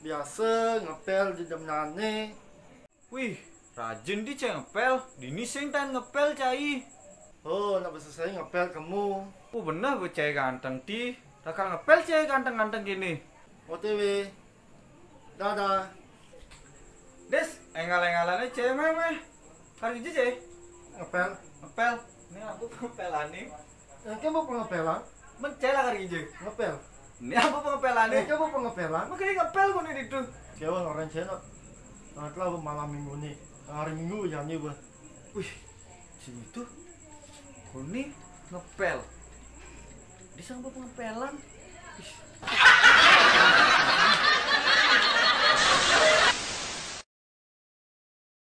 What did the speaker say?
biasa ngepel di demnane. Wih, rajin di cai ngepel. Dini sing tan ngepel cai. Oh, nak selesai ngepel kamu. Oh bener gue cai ganteng di. Bakal ngepel cai ganteng-ganteng gini. OTW. Dadah. Des, engal-engalannya cai meh. Hari ini cai Ngepel. ngepel. Ini aku pengepelan nih. Kamu pengepelan? Mencel hari ini. Ngepel. Ini aku pengepelan nih. Kamu pengepelan? Makanya ngepel gue nih itu. Kawan orang Cina. Telah malam minggu nih. Hari minggu yang ini. Wih, sini tuh. Kuni ngepel. Disangka pengepelan. Ih.